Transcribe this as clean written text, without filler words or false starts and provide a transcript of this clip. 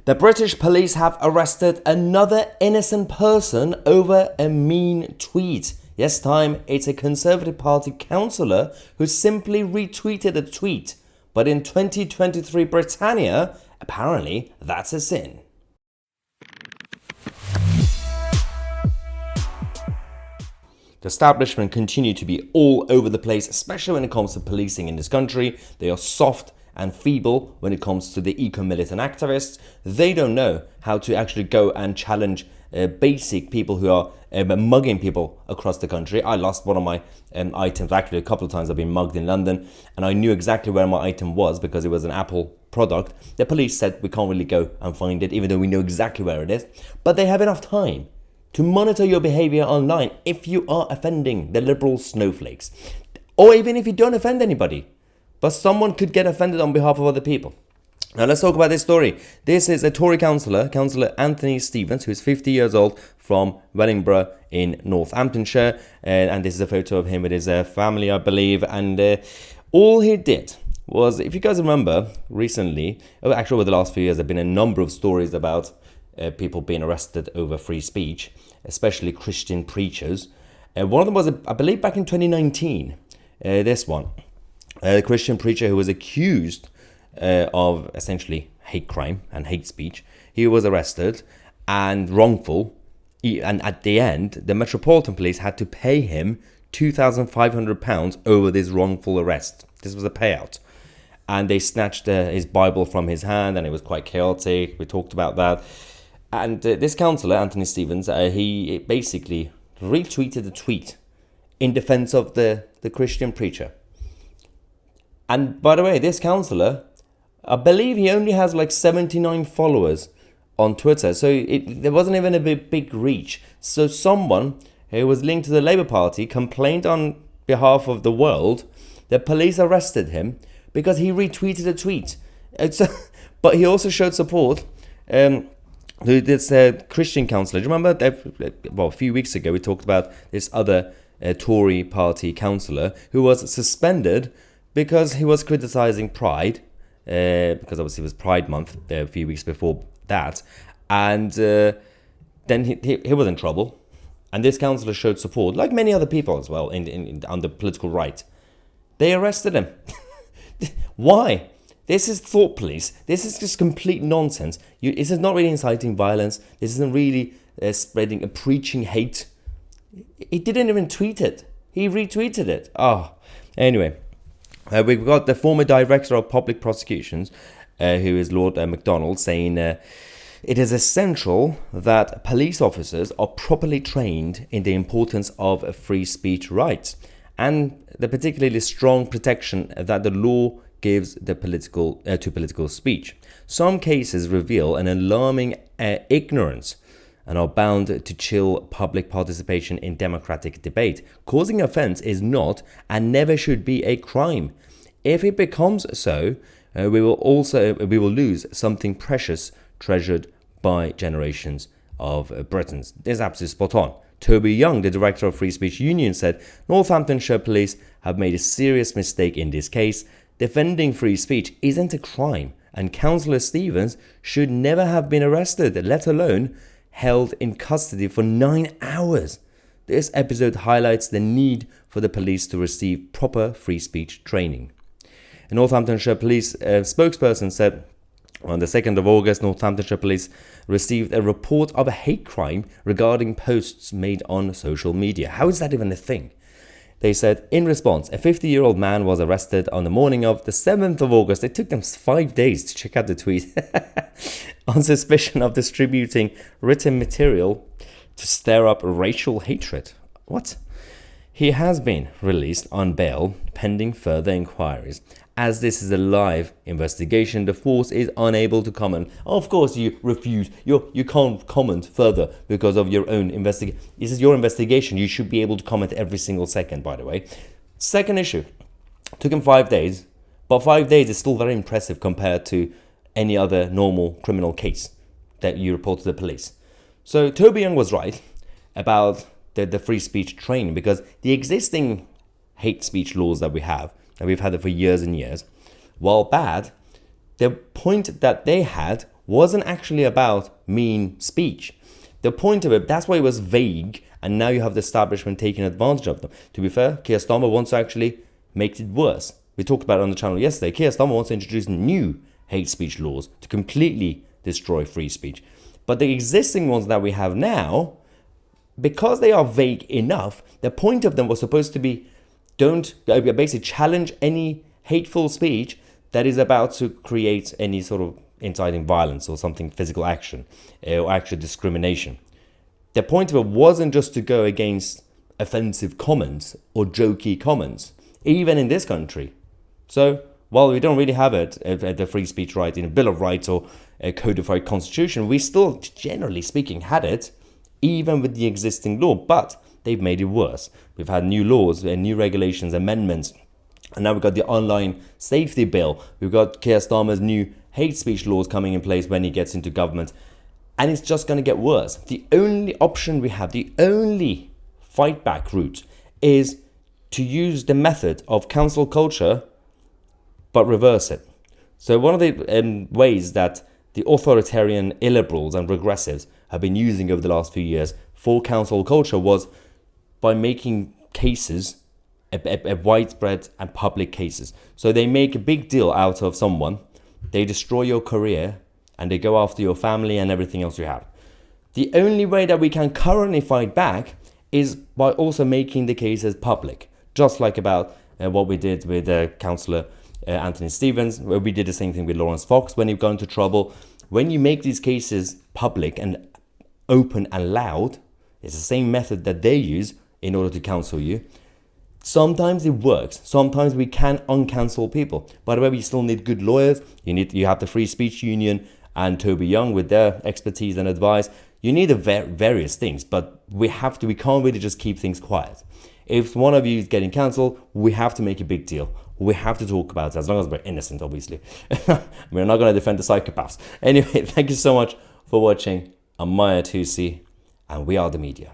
The British police have arrested another innocent person over a mean tweet. This time, it's a Conservative Party councillor who simply retweeted a tweet. But in 2023 Britannia, apparently that's a sin. The establishment continue to be all over the place, especially when it comes to policing in this country. They are soft and feeble when it comes to the eco-militant activists. They don't know how to actually go and challenge basic people who are mugging people across the country. I lost one of my items. Actually, a couple of times I've been mugged in London, and I knew exactly where my item was because it was an Apple product. The police said we can't really go and find it, even though we know exactly where it is. But they have enough time to monitor your behavior online if you are offending the liberal snowflakes. Or even if you don't offend anybody, but someone could get offended on behalf of other people. Now let's talk about this story. This is a Tory councillor, Councillor Anthony Stevens, who is 50 years old, from Wellingborough in Northamptonshire. And this is a photo of him with his family, I believe. And all he did was, if you guys remember, recently, actually over the last few years, there have been a number of stories about people being arrested over free speech, especially Christian preachers. One of them was, I believe, back in 2019. This one. The Christian preacher who was accused of essentially hate crime and hate speech. He was arrested and wrongful. And at the end, the Metropolitan Police had to pay him £2,500 over this wrongful arrest. This was a payout. And they snatched his Bible from his hand, and it was quite chaotic. We talked about that. And this councillor, Anthony Stevens, he basically retweeted a tweet in defense of the Christian preacher. And by the way, this councillor, I believe he only has like 79 followers on Twitter. So there wasn't even a big reach. So someone who was linked to the Labour Party complained on behalf of the world. The police arrested him because he retweeted a tweet. But he also showed support to this Christian councillor. Do you remember? A few weeks ago, we talked about this other Tory party councillor who was suspended because he was criticising Pride, because obviously it was Pride Month a few weeks before that, and then he was in trouble, and this councillor showed support, like many other people as well, on the political right. They arrested him. Why? This is thought police. This is just complete nonsense. This is not really inciting violence. This isn't really preaching hate. He didn't even tweet it. He retweeted it. Anyway. We've got the former Director of Public Prosecutions, who is Lord MacDonald, saying it is essential that police officers are properly trained in the importance of free speech rights and the particularly strong protection that the law gives to political speech. Some cases reveal an alarming ignorance and are bound to chill public participation in democratic debate. Causing offence is not and never should be a crime. If it becomes so, we will lose something precious treasured by generations of Britons. This is absolutely spot on. Toby Young, the director of Free Speech Union, said Northamptonshire police have made a serious mistake in this case. Defending free speech isn't a crime, and Councillor Stevens should never have been arrested, let alone held in custody for 9 hours. This episode highlights the need for the police to receive proper free speech training. A Northamptonshire police spokesperson said on the 2nd of August, Northamptonshire police received a report of a hate crime regarding posts made on social media. How is that even a thing? They said, in response, a 50-year-old man was arrested on the morning of the 7th of August. It took them 5 days to check out the tweet. On suspicion of distributing written material to stir up racial hatred. What? He has been released on bail pending further inquiries. As this is a live investigation, the force is unable to comment. Of course, you refuse. You can't comment further because of your own investigation. This is your investigation. You should be able to comment every single second, by the way. Second issue. Took him 5 days. But 5 days is still very impressive compared to any other normal criminal case that you report to the police. So Toby Young was right about the free speech training, because the existing hate speech laws that we have, and we've had it for years and years, while bad, the point that they had wasn't actually about mean speech. The point of it, that's why it was vague, and now you have the establishment taking advantage of them. To be fair, Keir Starmer wants to actually make it worse. We talked about it on the channel yesterday. Keir Starmer wants to introduce new hate speech laws to completely destroy free speech. But the existing ones that we have now, because they are vague enough, the point of them was supposed to be don't basically challenge any hateful speech that is about to create any sort of inciting violence or something, physical action or actual discrimination. The point of it wasn't just to go against offensive comments or jokey comments, even in this country. So while we don't really have it, the free speech right in a Bill of Rights or a codified constitution, we still, generally speaking, had it, even with the existing law, but they've made it worse. We've had new laws and new regulations, amendments, and now we've got the online safety bill. We've got Keir Starmer's new hate speech laws coming in place when he gets into government, and it's just going to get worse. The only option we have, the only fight back route, is to use the method of cancel culture, but reverse it. So one of the ways that the authoritarian illiberals and regressives have been using over the last few years for cancel culture was by making cases a widespread and public cases. So they make a big deal out of someone, they destroy your career, and they go after your family and everything else you have. The only way that we can currently fight back is by also making the cases public, just like about what we did with Councillor Anthony Stevens, where we did the same thing with Lawrence Fox when he got into trouble. When you make these cases public and open and loud, it's the same method that they use in order to cancel you. Sometimes it works. Sometimes we can uncancel people. By the way, we still need good lawyers. You have the Free Speech Union and Toby Young with their expertise and advice. You need various things, but we can't really just keep things quiet. If one of you is getting cancelled, we have to make a big deal. We have to talk about it, as long as we're innocent, obviously. We're not going to defend the psychopaths. Anyway, thank you so much for watching. I'm Mahyar Tousi, and we are the media.